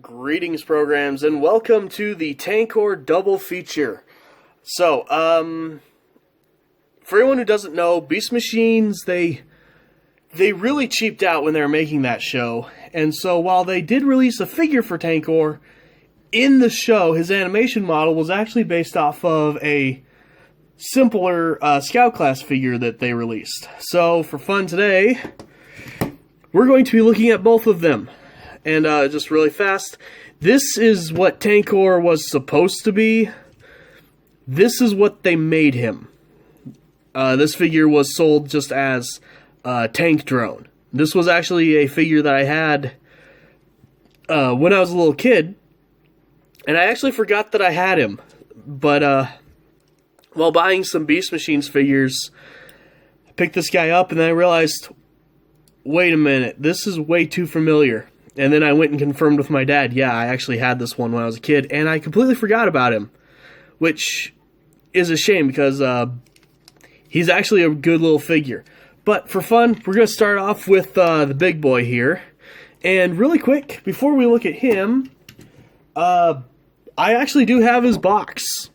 Greetings, programs, and welcome to the Tankor double feature. So, for anyone who doesn't know, Beast Machines, they really cheaped out when they were making that show. And so, while they did release a figure for Tankor, in the show, his animation model was actually based off of a simpler Scout class figure that they released. So, for fun today, we're going to be looking at both of them. And just really fast, this is what Tankor was supposed to be. This is what they made him. This figure was sold just as Tank Drone. This was actually a figure that I had when I was a little kid. And I actually forgot that I had him. But while buying some Beast Machines figures, I picked this guy up and then I realized, wait a minute, this is way too familiar. And then I went and confirmed with my dad, yeah, I actually had this one when I was a kid, and I completely forgot about him, which is a shame because he's actually a good little figure. But for fun, we're going to start off with the big boy here. And really quick, before we look at him, I actually do have his box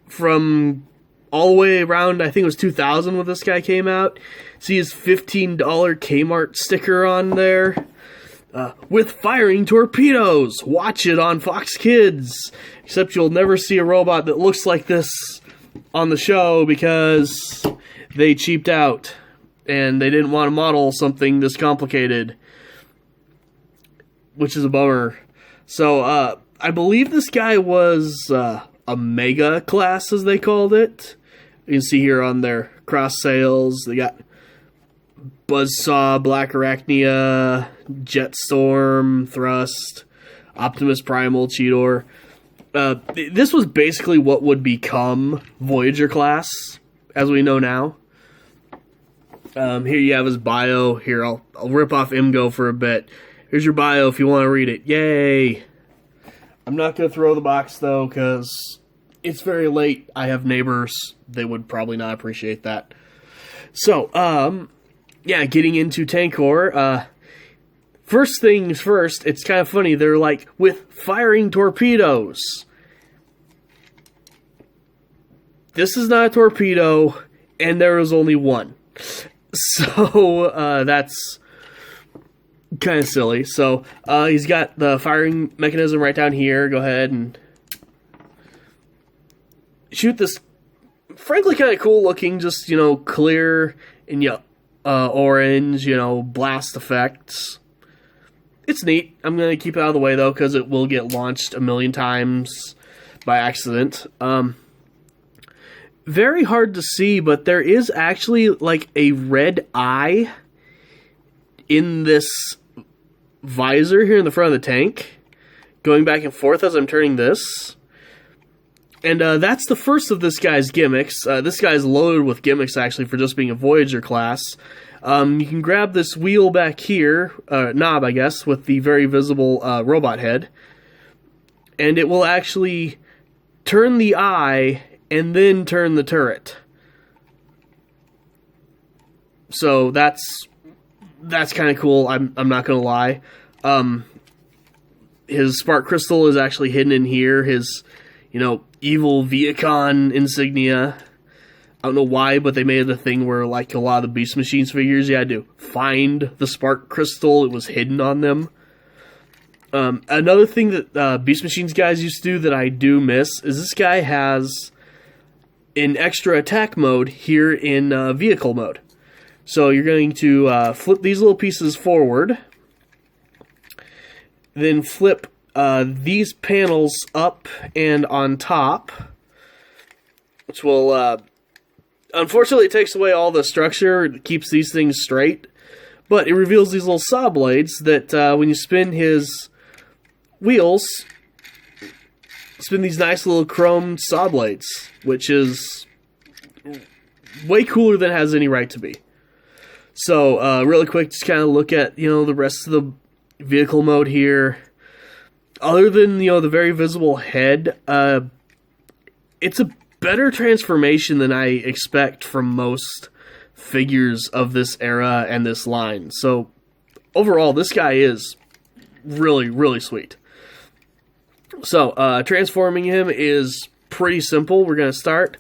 from all the way around, I think it was 2000 when this guy came out. See his $15 Kmart sticker on there. With firing torpedoes. Watch it on Fox Kids. Except you'll never see a robot that looks like this on the show because they cheaped out and they didn't want to model something this complicated, which is a bummer. So I believe this guy was a mega class, as they called it. You can see here on their cross sales, they got Buzzsaw, Black ArcNeo, Jetstorm, Thrust, Optimus Primal, Cheetor. This was basically what would become Voyager class, as we know now. Here you have his bio. Here, I'll rip off Imgo for a bit. Here's your bio if you want to read it. Yay! I'm not going to throw the box, though, because it's very late. I have neighbors. They would probably not appreciate that. So, yeah, getting into Tankor, first things first, it's kind of funny, they're like, with firing torpedoes. This is not a torpedo, and there is only one. So, that's kind of silly. So, he's got the firing mechanism right down here. Go ahead and shoot this, frankly, kind of cool looking, just, clear and orange, blast effects. It's neat. I'm going to keep it out of the way, though, because it will get launched a million times by accident. Very hard to see, but there is actually, like, a red eye in this visor here in the front of the tank, going back and forth as I'm turning this. And that's the first of this guy's gimmicks. This guy's loaded with gimmicks, actually, for just being a Voyager class. You can grab this wheel back here, knob, I guess, with the very visible robot head. And it will actually turn the eye and then turn the turret. So that's kind of cool, I'm not going to lie. His spark crystal is actually hidden in here. His, evil Viacon insignia. I don't know why, but they made it a thing where, like a lot of the Beast Machines figures, you had to find the spark crystal. It was hidden on them. Another thing that Beast Machines guys used to do that I do miss is this guy has an extra attack mode here in vehicle mode. So you're going to flip these little pieces forward, then flip these panels up and on top, which will, unfortunately, it takes away all the structure. It keeps these things straight, but it reveals these little saw blades that when you spin his wheels, spin these nice little chrome saw blades, which is way cooler than it has any right to be. So, really quick, just kind of look at, the rest of the vehicle mode here. Other than, the very visible head, it's a better transformation than I expect from most figures of this era and this line. So, overall, this guy is really, really sweet. So, transforming him is pretty simple. We're going to start,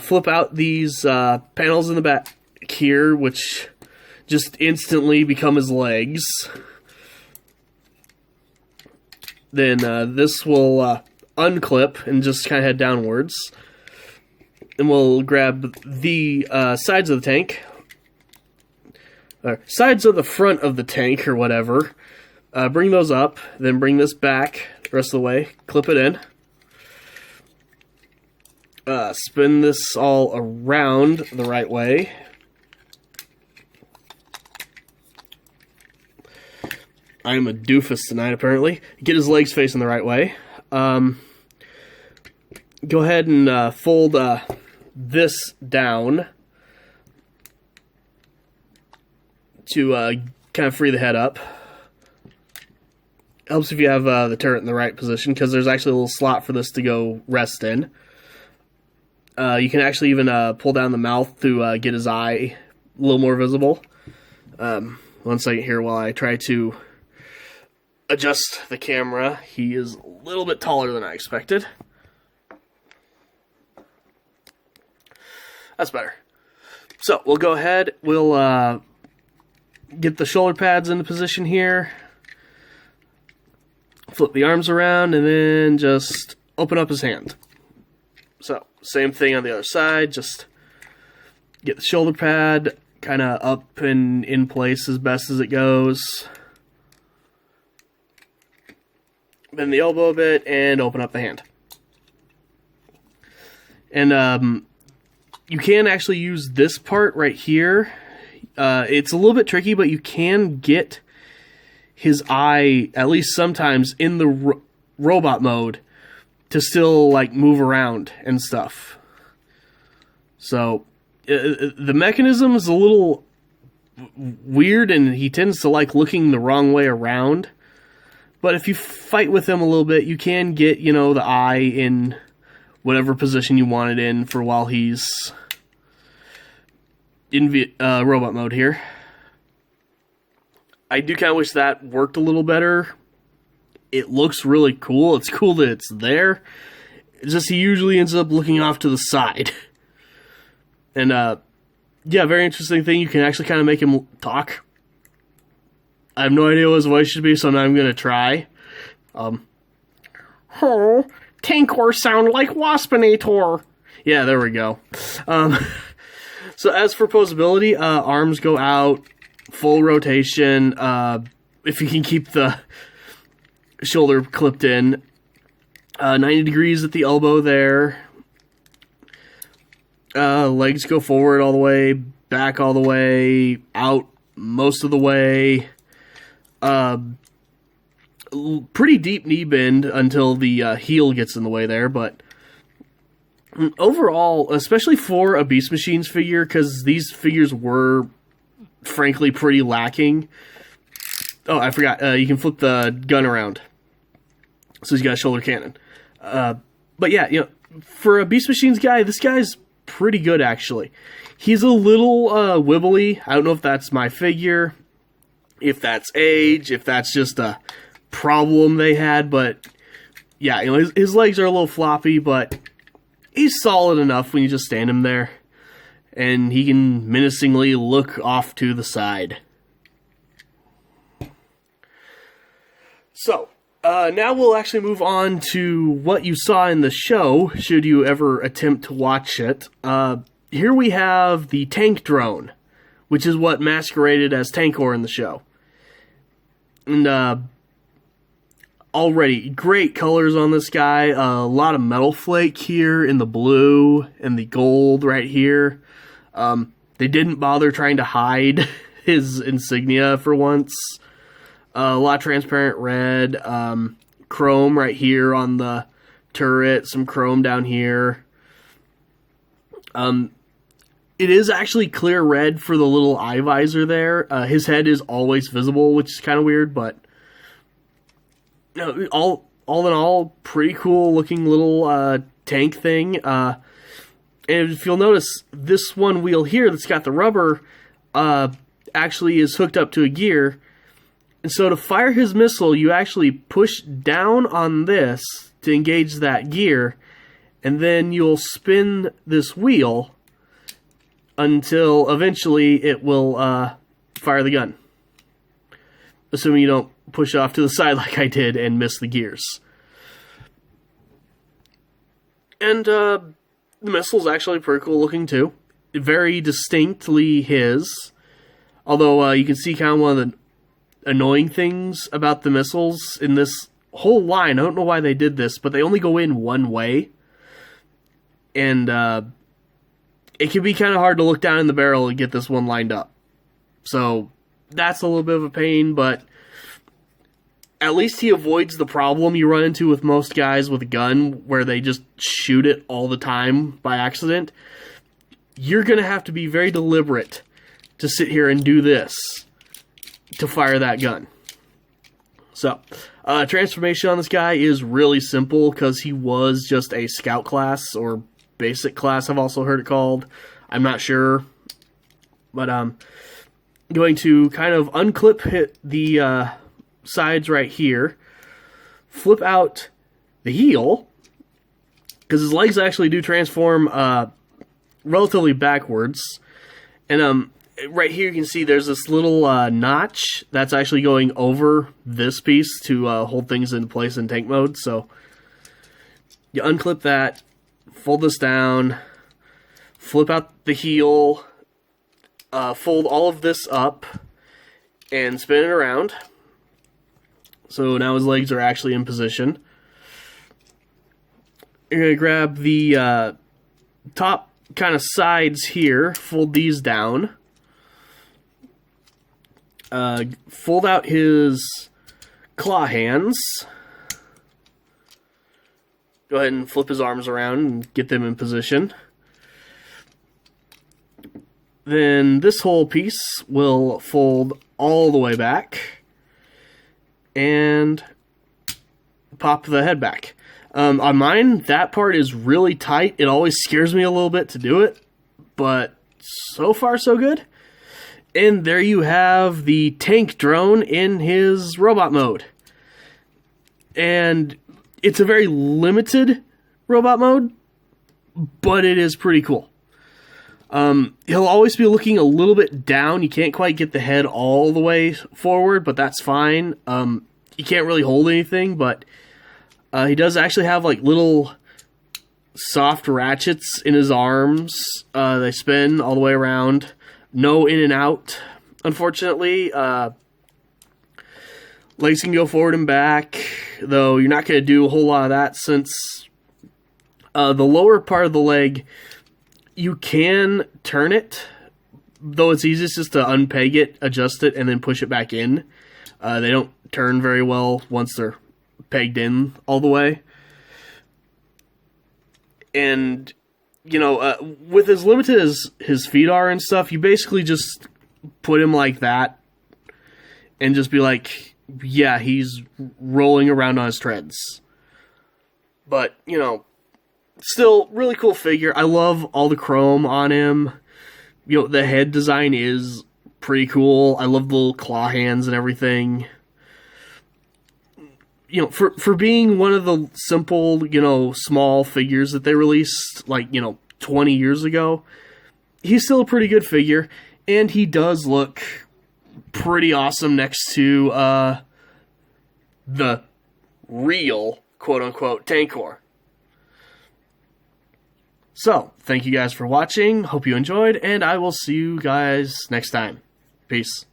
flip out these panels in the back here, which just instantly become his legs. Then this will unclip and just kind of head downwards. And we'll grab the sides of the tank, sides of the front of the tank or whatever, bring those up, then bring this back the rest of the way, clip it in, spin this all around the right way. I'm a doofus tonight, apparently. Get his legs facing the right way. Go ahead and fold this down to kind of free the head up. Helps if you have the turret in the right position, because there's actually a little slot for this to go rest in. You can actually even pull down the mouth to get his eye a little more visible. 1 second here while I try to adjust the camera. He is a little bit taller than I expected. That's better. So we'll go ahead, we'll get the shoulder pads into position here, flip the arms around, and then just open up his hand. So, same thing on the other side, just get the shoulder pad kind of up and in place as best as it goes. Bend the elbow a bit, and open up the hand. And you can actually use this part right here. It's a little bit tricky, but you can get his eye, at least sometimes, in the robot mode to still, like, move around and stuff. So, the mechanism is a little weird, and he tends to like looking the wrong way around. But if you fight with him a little bit, you can get, you know, the eye in whatever position you want it in for while he's in robot mode here. I do kind of wish that worked a little better. It looks really cool. It's cool that it's there. It's just he usually ends up looking off to the side. And, yeah, very interesting thing. You can actually kind of make him talk. I have no idea what his voice should be, so now I'm going to try. Oh, Tankor sound like Waspinator. Yeah, there we go. So as for posability, arms go out, full rotation. If you can keep the shoulder clipped in. 90 degrees at the elbow there. Legs go forward all the way, back all the way, out most of the way. Pretty deep knee bend until the heel gets in the way there, but overall, especially for a Beast Machines figure, because these figures were frankly pretty lacking. Oh, I forgot, you can flip the gun around. So he's got a shoulder cannon. But yeah, you know, for a Beast Machines guy, this guy's pretty good, actually. He's a little wibbly. I don't know if that's my figure, if that's age, if that's just a problem they had, but yeah, you know, his legs are a little floppy, but he's solid enough when you just stand him there, and he can menacingly look off to the side. So, now we'll actually move on to what you saw in the show, should you ever attempt to watch it. Here we have the tank drone, which is what masqueraded as Tankor in the show. And, already, great colors on this guy. A lot of metal flake here in the blue and the gold right here. They didn't bother trying to hide his insignia for once. A lot of transparent red. Chrome right here on the turret. Some chrome down here. It is actually clear red for the little eye visor there. His head is always visible, which is kind of weird, but no, all in all, pretty cool looking little tank thing. And if you'll notice, this one wheel here that's got the rubber actually is hooked up to a gear. And so to fire his missile, you actually push down on this to engage that gear, and then you'll spin this wheel until eventually it will fire the gun. Assuming you don't push off to the side like I did and miss the gears. And the missile's actually pretty cool looking too. Very distinctly his. Although you can see kind of one of the annoying things about the missiles in this whole line. I don't know why they did this, but they only go in one way. And it can be kind of hard to look down in the barrel and get this one lined up. So that's a little bit of a pain, but at least he avoids the problem you run into with most guys with a gun where they just shoot it all the time by accident. You're going to have to be very deliberate to sit here and do this to fire that gun. So, transformation on this guy is really simple because he was just a scout class or basic class, I've also heard it called. I'm not sure. But I'm going to kind of unclip the sides right here, flip out the heel, because his legs actually do transform relatively backwards. And right here you can see there's this little notch that's actually going over this piece to hold things into place in tank mode. So you unclip that, fold this down, flip out the heel, fold all of this up, and spin it around. So now his legs are actually in position. You're going to grab the top kind of sides here, fold these down. Fold out his claw hands. Go ahead and flip his arms around and get them in position. Then this whole piece will fold all the way back and pop the head back. On mine, that part is really tight. It always scares me a little bit to do it, but so far so good. And there you have the tank drone in his robot mode. And it's a very limited robot mode, but it is pretty cool. He'll always be looking a little bit down. You can't quite get the head all the way forward, but that's fine. He can't really hold anything, but he does actually have like little soft ratchets in his arms. They spin all the way around. No in and out, unfortunately. Legs can go forward and back, though you're not going to do a whole lot of that since the lower part of the leg, you can turn it, though it's easiest just to unpeg it, adjust it, and then push it back in. They don't turn very well once they're pegged in all the way. And you know, with as limited as his feet are and stuff, you basically just put him like that and just be like, yeah, he's rolling around on his treads. But, you know, still, really cool figure. I love all the chrome on him. You know, the head design is pretty cool. I love the little claw hands and everything. You know, for being one of the simple, you know, small figures that they released, like, you know, 20 years ago, he's still a pretty good figure, and he does look pretty awesome next to the real, quote-unquote, Tankor. So, thank you guys for watching, hope you enjoyed, and I will see you guys next time. Peace.